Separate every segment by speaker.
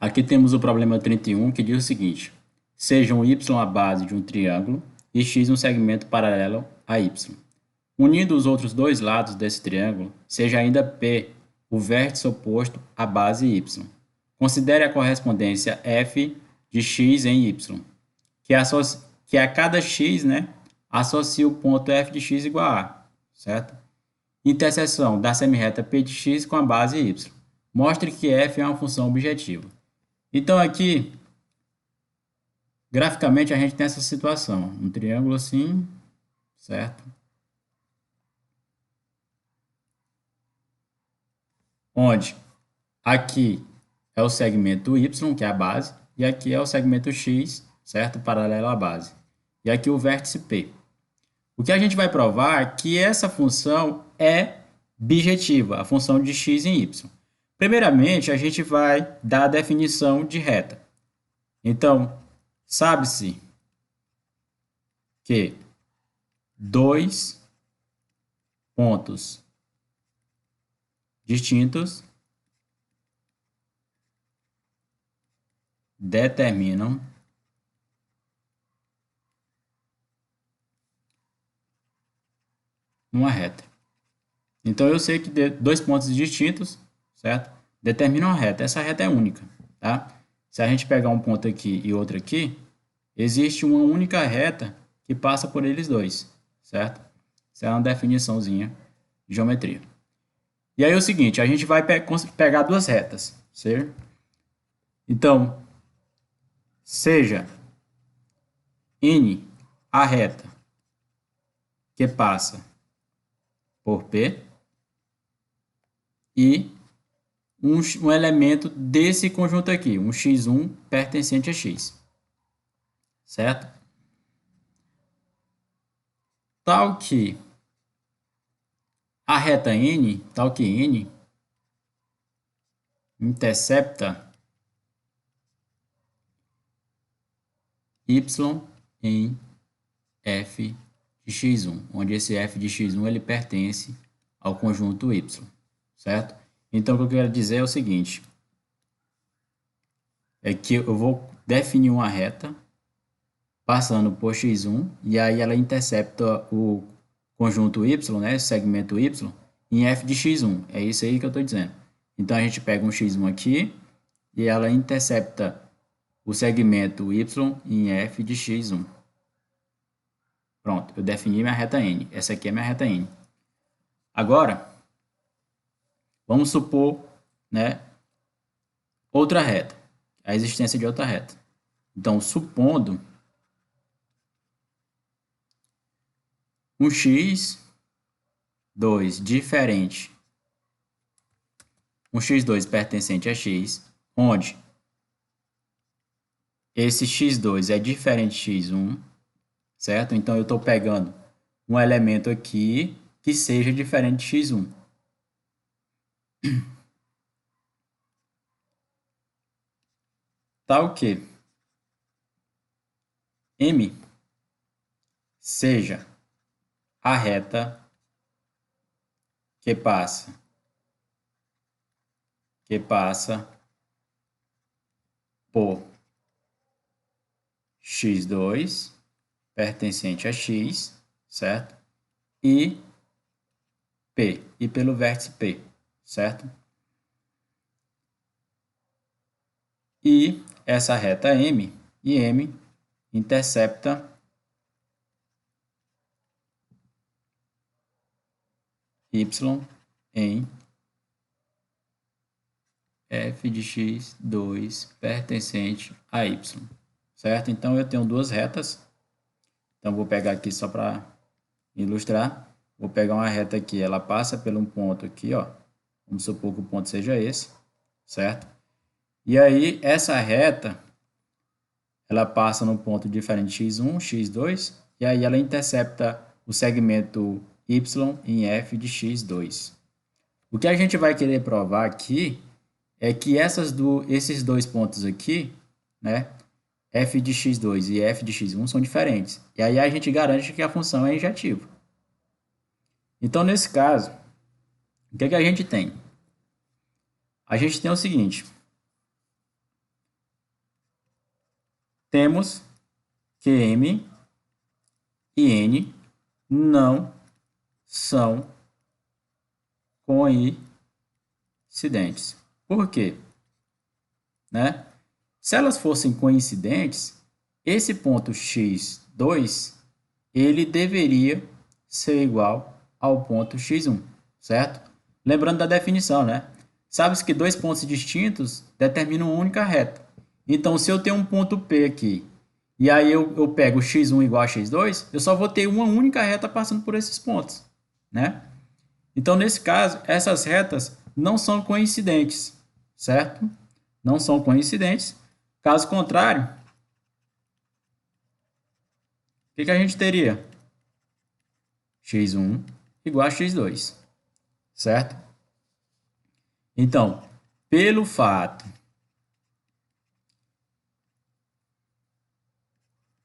Speaker 1: Aqui temos o problema 31, que diz o seguinte: sejam y a base de um triângulo e x um segmento paralelo a y. Unindo os outros dois lados desse triângulo, seja ainda P o vértice oposto à base y. Considere a correspondência f de x em y, que a cada x, né, associa o ponto f de x igual a A, certo? Interseção da semirreta P de x com a base y. Mostre que f é uma função objetiva. Então, aqui, graficamente, a gente tem essa situação. Um triângulo assim, certo? Onde aqui é o segmento y, que é a base, e aqui é o segmento x, certo? Paralelo à base. E aqui o vértice P. O que a gente vai provar é que essa função é bijetiva, a função de x em y. Primeiramente, a gente vai dar a definição de reta. Então, sabe-se que dois pontos distintos determinam uma reta. Então, eu sei que dois pontos distintos, certo? Determinam uma reta. Essa reta é única, tá? Se a gente pegar um ponto aqui e outro aqui, existe uma única reta que passa por eles dois, certo? Essa é uma definiçãozinha de geometria. E aí é o seguinte, a gente vai pegar duas retas, certo? Então, seja N a reta que passa por P e um elemento desse conjunto aqui, um x1 pertencente a x, certo? Tal que a reta N, tal que N intercepta y em f de x1, onde esse f de x1 ele pertence ao conjunto y, certo? Então, o que eu quero dizer é o seguinte, é que eu vou definir uma reta passando por x1, e aí ela intercepta o conjunto y, né, segmento y, em f de x1. É isso aí que eu estou dizendo. Então, a gente pega um x1 aqui, e ela intercepta o segmento y em f de x1. Pronto, eu defini minha reta n. Essa aqui é minha reta n. Agora, vamos supor, né, outra reta, a existência de outra reta. Então, supondo um x2 diferente, um x2 pertencente a x, onde esse x2 é diferente de x1, certo? Então, eu estou pegando um elemento aqui que seja diferente de x1. Tal que M seja a reta que passa por x2 pertencente a x, certo? E P, e pelo vértice P, certo? E essa reta M, e M intercepta y em f de x2 pertencente a y, certo? Então, eu tenho duas retas. Então, vou pegar aqui só para ilustrar. Vou pegar uma reta aqui, ela passa por um ponto aqui, ó. Vamos supor que o ponto seja esse, certo? E aí, essa reta, ela passa no ponto diferente x1, x2, e aí ela intercepta o segmento y em f de x2. O que a gente vai querer provar aqui é que esses dois pontos aqui, né, f de x2 e f de x1 são diferentes. E aí a gente garante que a função é injetiva. Então, nesse caso, o que a gente tem? A gente tem o seguinte. temos que M e N não são coincidentes. Por quê? Né? Se elas fossem coincidentes, esse ponto x2, ele deveria ser igual ao ponto x1, certo? Lembrando da definição, né? Sabe-se que dois pontos distintos determinam uma única reta. Então, se eu tenho um ponto P aqui, e aí eu pego x1 igual a x2, eu só vou ter uma única reta passando por esses pontos, né? Então, nesse caso, essas retas não são coincidentes, certo? Não são coincidentes. Caso contrário, o que a gente teria? x1 igual a x2, certo? Então, pelo fato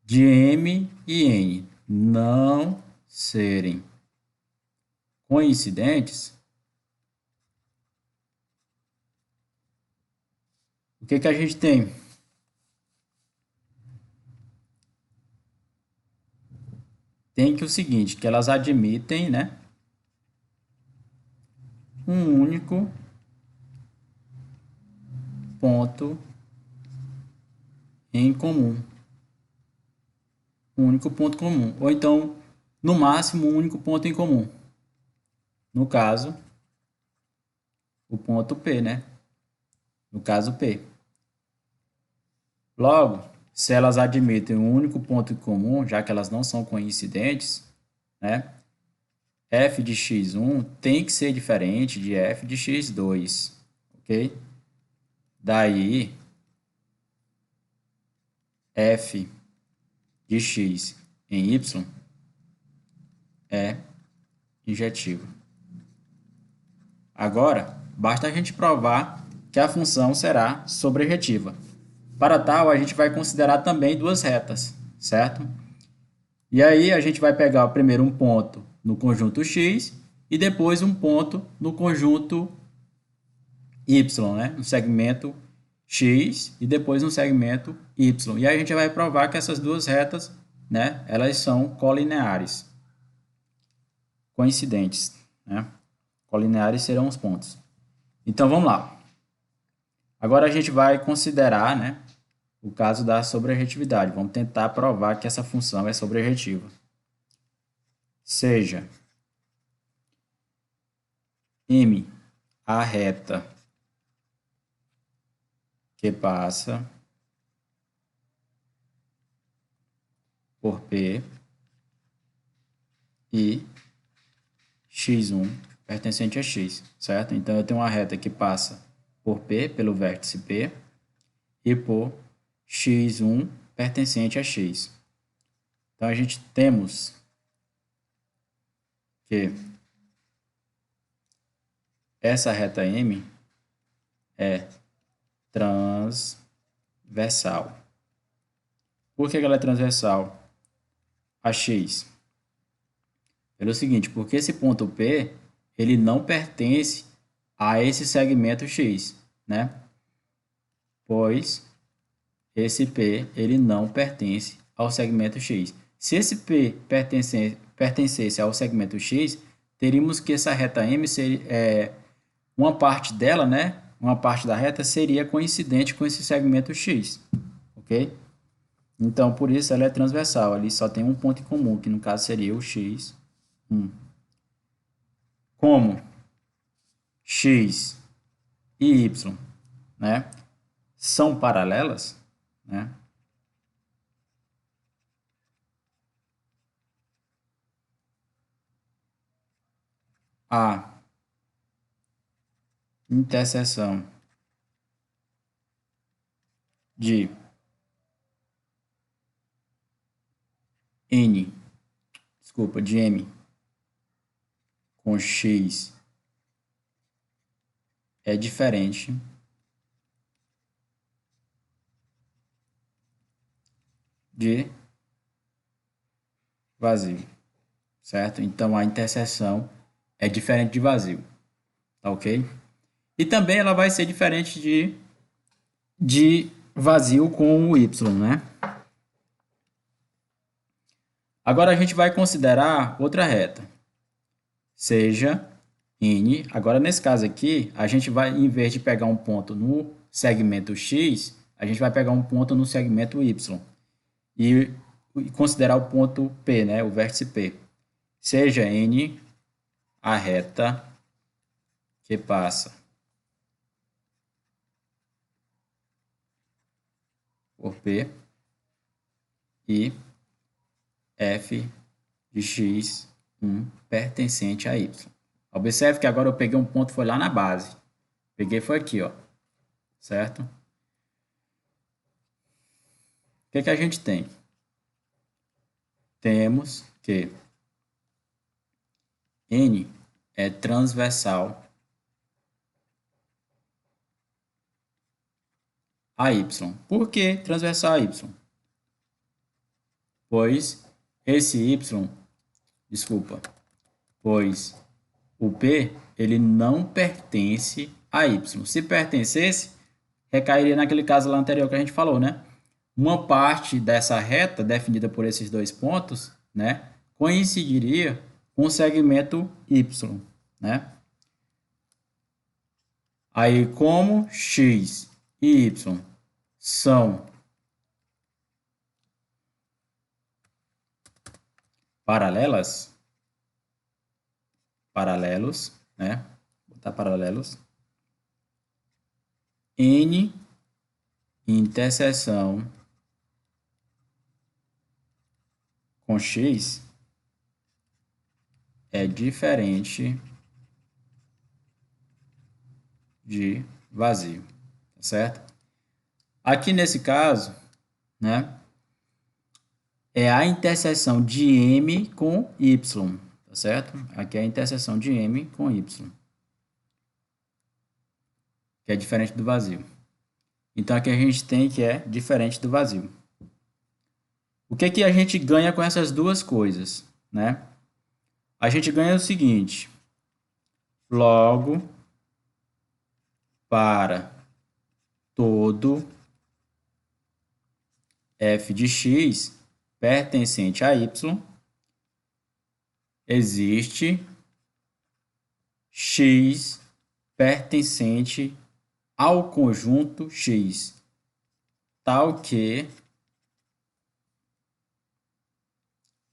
Speaker 1: de M e N não serem coincidentes, o que a gente tem? Tem que o seguinte, que elas admitem, né, um único ponto em comum. Um único ponto comum. Ou então, no máximo, um único ponto em comum. No caso, o ponto P, né? No caso, P. Logo, se elas admitem um único ponto em comum, já que elas não são coincidentes, né? F de x1 tem que ser diferente de f de x2, ok? Daí, f de x em y é injetivo. Agora, basta a gente provar que a função será sobrejetiva. Para tal, a gente vai considerar também duas retas, certo? E aí a gente vai pegar primeiro um ponto no conjunto x e depois um ponto no conjunto y, né? No segmento x e depois no segmento y. E aí a gente vai provar que essas duas retas, né, elas são colineares, coincidentes, né? Colineares serão os pontos. Então vamos lá. Agora a gente vai considerar, né, o caso da sobrejetividade. Vamos tentar provar que essa função é sobrejetiva. Seja M a reta que passa por P e x1 pertencente a x, certo? Então, eu tenho uma reta que passa por P, pelo vértice P, e por x1 pertencente a x. Então, a gente temos que essa reta M é transversal. Por que ela é transversal a x? Pelo seguinte, porque esse ponto P, ele não pertence a esse segmento x, né? Pois esse P, ele não pertence ao segmento x. Se esse P pertencesse ao segmento x, teríamos que essa reta M seria, uma parte dela, né? Uma parte da reta seria coincidente com esse segmento x, ok? Então, por isso ela é transversal. Ali só tem um ponto em comum, que no caso seria o x1. Como x e y, né, são paralelas, né, a interseção de de M com x é diferente de vazio, certo? Então, a interseção é diferente de vazio, tá ok? E também ela vai ser diferente de vazio com o y, né? Agora a gente vai considerar outra reta, seja N. Agora, nesse caso aqui, a gente vai, em vez de pegar um ponto no segmento X, a gente vai pegar um ponto no segmento Y e considerar o ponto P, né, o vértice P. Seja N a reta que passa por P e f de x1 pertencente a y. Observe que agora eu peguei um ponto, foi lá na base. Peguei foi aqui, ó. Certo? O que a gente tem? Temos que N é transversal a y. Por que transversal a y? Pois esse y, desculpa, pois o P ele não pertence a y. Se pertencesse, recairia naquele caso lá anterior que a gente falou, né? Uma parte dessa reta definida por esses dois pontos, né, coincidiria com o segmento y, né? Aí, como x e y são paralelos, né? Vou botar paralelos. N interseção com x é diferente de vazio, tá certo? Aqui nesse caso, né, é a interseção de M com Y, tá certo? Aqui é a interseção de M com Y, que é diferente do vazio. Então aqui a gente tem que é diferente do vazio. O que a gente ganha com essas duas coisas, né? A gente ganha o seguinte: logo, para todo f de x pertencente a y, existe x pertencente ao conjunto x, tal que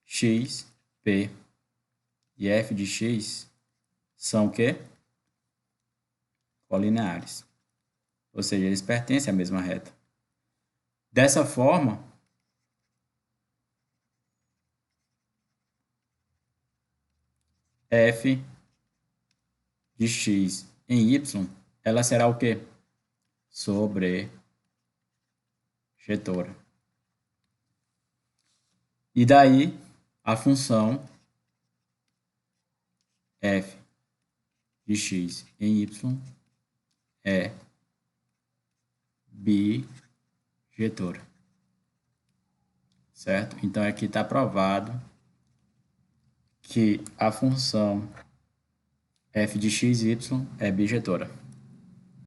Speaker 1: x, p e f de x são o quê? Colineares. Ou seja, eles pertencem à mesma reta. Dessa forma, f de x em y, ela será o quê? Sobrejetora. E daí, a função f de x em y é bijetora. Certo? Então, aqui está provado que a função f de x, y é bijetora.